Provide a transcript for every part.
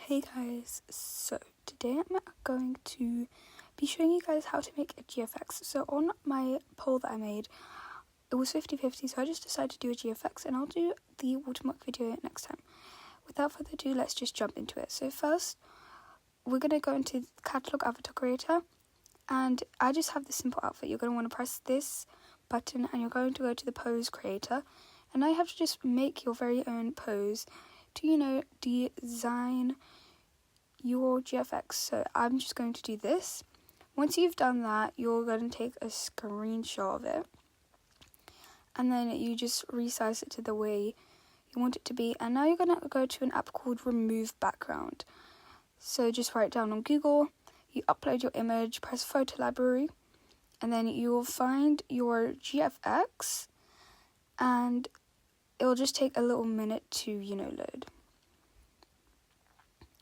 Hey guys, so today I'm going to be showing you guys how to make a GFX. So on my poll that I made, it was 50-50, so I just decided to do a GFX and I'll do the watermark video next time. Without further ado, let's just jump into it. So first, we're going to go into the catalog avatar creator, and I just have this simple outfit. You're going to want to press this button and you're going to go to the pose creator, and now you have to just make your very own pose to, design your GFX. So I'm just going to do this. Once you've done that, you're going to take a screenshot of it, and then you just resize it to the way you want it to be. And now you're going to go to an app called Remove Background. So just write it down on Google, you upload your image, press photo library, and then you will find your GFX, and it'll just take a little minute to load.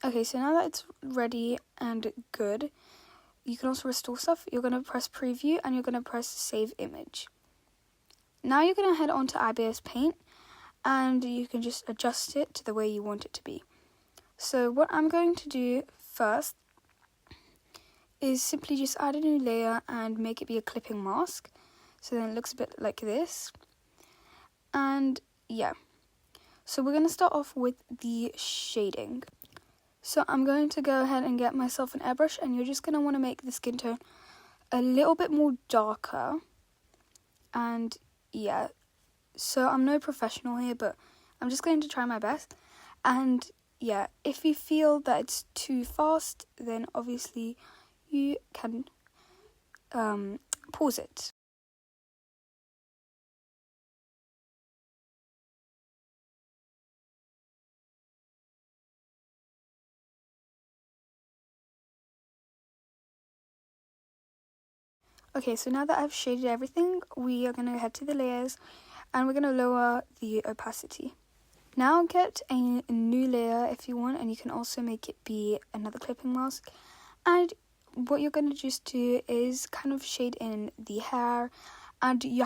Okay, so now that it's ready and good, you can also restore stuff. You're going to press preview and you're going to press save image. Now you're going to head on to IBS Paint and you can just adjust it to the way you want it to be. So what I'm going to do first is simply just add a new layer and make it be a clipping mask. So then it looks a bit like this. And yeah, so we're going to start off with the shading. So I'm going to go ahead and get myself an airbrush, and you're just going to want to make the skin tone a little bit more darker. And yeah, so I'm no professional here, but I'm just going to try my best. And yeah, if you feel that it's too fast, then obviously you can pause it. Okay, so now that I've shaded everything, we are going to head to the layers and we're going to lower the opacity. Now get a new layer if you want, and you can also make it be another clipping mask. And what you're going to just do is kind of shade in the hair, and you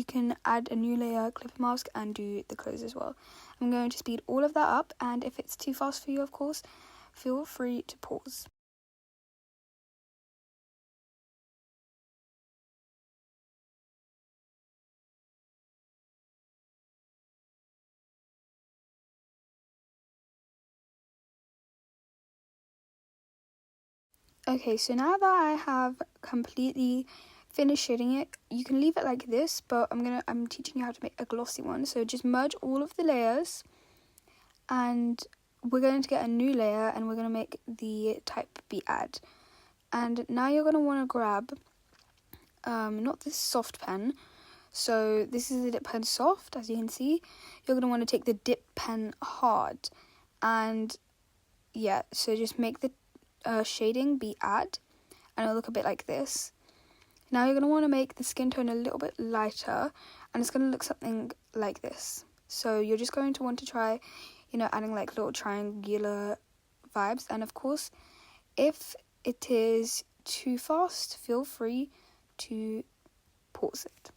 can add a new layer clipping mask and do the clothes as well. I'm going to speed all of that up, and if it's too fast for you, of course, feel free to pause. Okay, so now that I have completely finished shading it, you can leave it like this, but I'm teaching you how to make a glossy one. So just merge all of the layers, and we're going to get a new layer, and we're going to make the type be add. And now you're going to want to grab not this soft pen. So this is the dip pen soft, as you can see. You're going to want to take the dip pen hard, and yeah, so just make the shading be add, and it'll look a bit like this. Now you're going to want to make the skin tone a little bit lighter, and it's going to look something like this. So you're just going to want to try, adding like little triangular vibes. And of course, if it is too fast, feel free to pause it.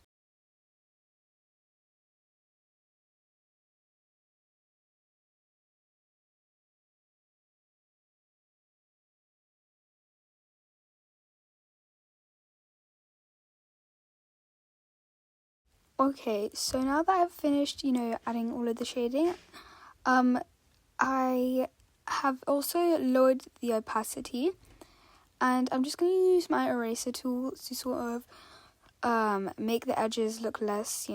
Okay, so now that I've finished, adding all of the shading, I have also lowered the opacity, and I'm just going to use my eraser tool to sort of make the edges look less,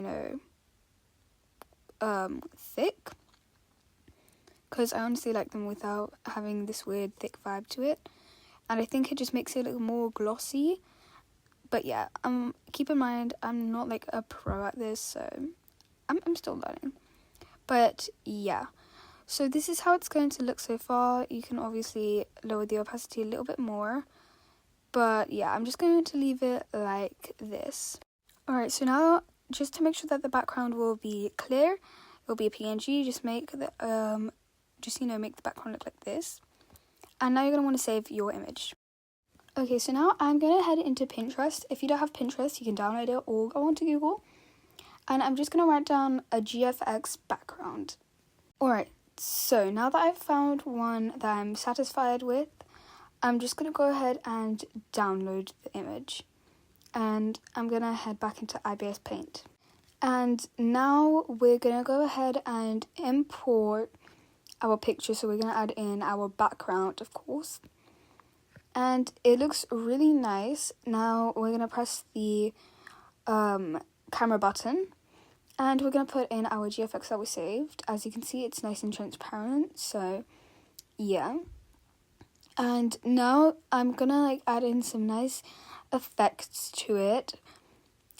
thick, because I honestly like them without having this weird thick vibe to it, and I think it just makes it look more glossy. But yeah, keep in mind, I'm not like a pro at this, so I'm still learning. But yeah, so this is how it's going to look so far. You can obviously lower the opacity a little bit more, but yeah, I'm just going to leave it like this. Alright, so now just to make sure that the background will be clear, it'll be a PNG. Just make the make the background look like this. And now you're going to want to save your image. Okay, so now I'm going to head into Pinterest. If you don't have Pinterest, you can download it or go onto Google. And I'm just going to write down a GFX background. Alright, So now that I've found one that I'm satisfied with, I'm just going to go ahead and download the image. And I'm going to head back into IBS Paint. And now we're going to go ahead and import our picture. So we're going to add in our background, of course. And it looks really nice. Now we're going to press the camera button. And we're going to put in our GFX that we saved. As you can see, it's nice and transparent. So, yeah. And now I'm going to add in some nice effects to it.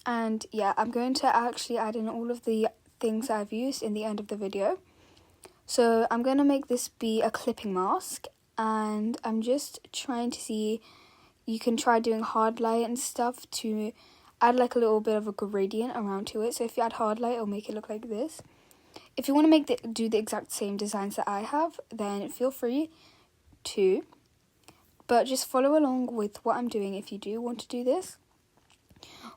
And yeah, I'm going to actually add in all of the things that I've used in the end of the video. So I'm going to make this be a clipping mask. And I'm just trying to see, you can try doing hard light and stuff to add a little bit of a gradient around to it. So if you add hard light, it'll make it look like this. If you want to do the exact same designs that I have, then feel free to. But just follow along with what I'm doing if you do want to do this.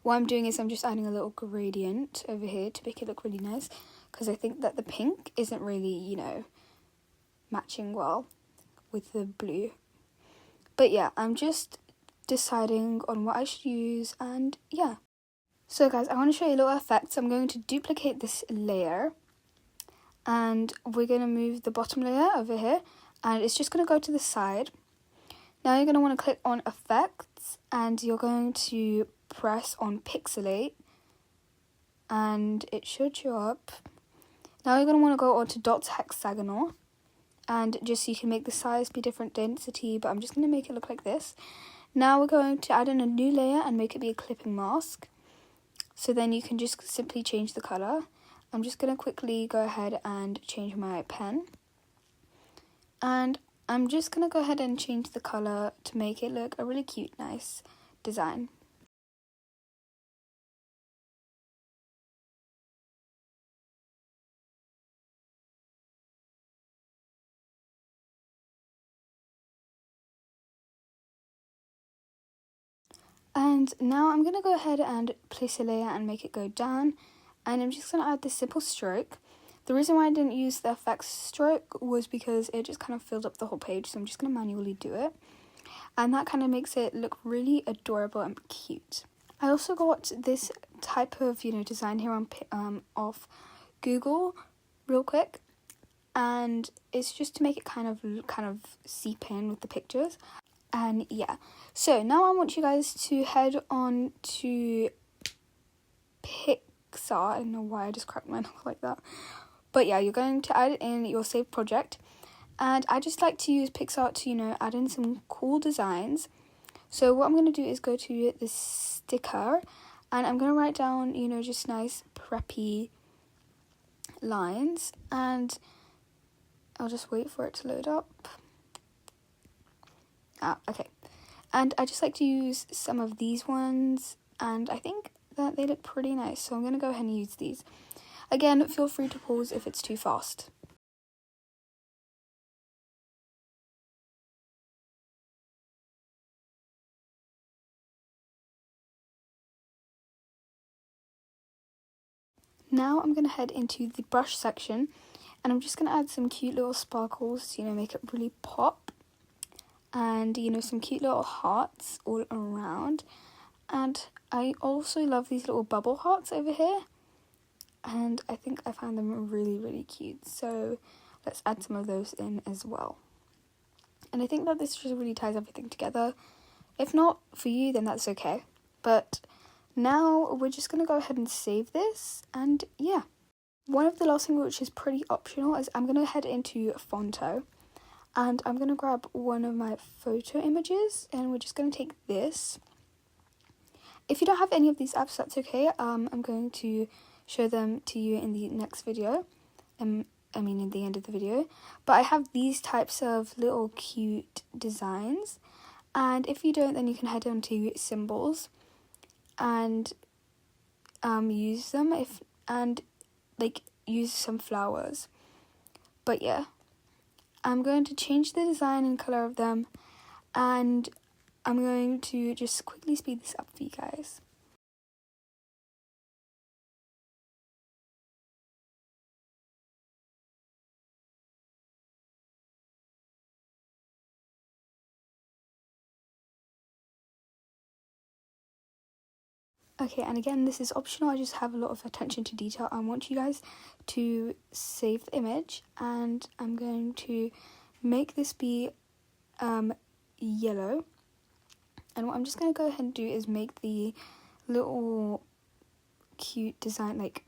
What I'm doing is I'm just adding a little gradient over here to make it look really nice. Because I think that the pink isn't really, matching well with the blue. But yeah, I'm just deciding on what I should use, and yeah. So guys, I want to show you a little effects. I'm going to duplicate this layer. And we're going to move the bottom layer over here. And it's just going to go to the side. Now you're going to want to click on Effects, and you're going to press on Pixelate, and it should show up. Now you're going to want to go on to Dots Hexagonal, and just so you can make the size be different density, but I'm just going to make it look like this. Now we're going to add in a new layer and make it be a clipping mask. So then you can just simply change the colour. I'm just going to quickly go ahead and change my pen. And I'm just going to go ahead and change the colour to make it look a really cute, nice design. And now I'm going to go ahead and place a layer and make it go down. And I'm just going to add this simple stroke. The reason why I didn't use the effects stroke was because it just kind of filled up the whole page. So I'm just going to manually do it. And that kind of makes it look really adorable and cute. I also got this type of, design here on off Google real quick. And it's just to make it kind of seep in with the pictures. And yeah, so now I want you guys to head on to Pixar. I don't know why I just cracked my knuckle like that. But yeah, you're going to add in your saved project. And I just like to use Pixar to, add in some cool designs. So what I'm going to do is go to the sticker. And I'm going to write down, just nice preppy lines. And I'll just wait for it to load up. Okay. And I just like to use some of these ones. And I think that they look pretty nice. So I'm going to go ahead and use these. Again, feel free to pause if it's too fast. Now I'm going to head into the brush section, and I'm just going to add some cute little sparkles to, make it really pop. And, some cute little hearts all around. And I also love these little bubble hearts over here. And I think I found them really, really cute. So let's add some of those in as well. And I think that this just really ties everything together. If not for you, then that's okay. But now we're just going to go ahead and save this. And yeah. One of the last things which is pretty optional is I'm going to head into Fonto. And I'm going to grab one of my photo images. And we're just going to take this. If you don't have any of these apps, that's okay. I'm going to show them to you in the next video. In the end of the video. But I have these types of little cute designs. And if you don't, then you can head on to symbols and use them use some flowers. But yeah, I'm going to change the design and color of them, and I'm going to just quickly speed this up for you guys. Okay, and again, this is optional. I just have a lot of attention to detail. I want you guys to save the image, and I'm going to make this be yellow. And what I'm just going to go ahead and do is make the little cute design, like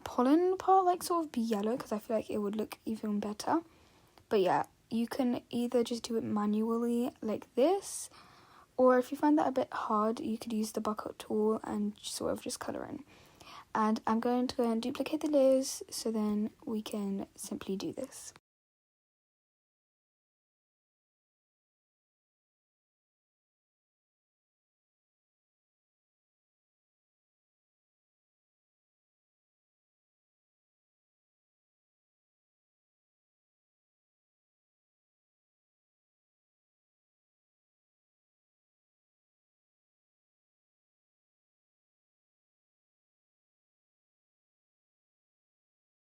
pollen part, like sort of be yellow, because I feel like it would look even better. But yeah, you can either just do it manually like this, or if you find that a bit hard, you could use the bucket tool and sort of just colour in. And I'm going to go and duplicate the layers so then we can simply do this.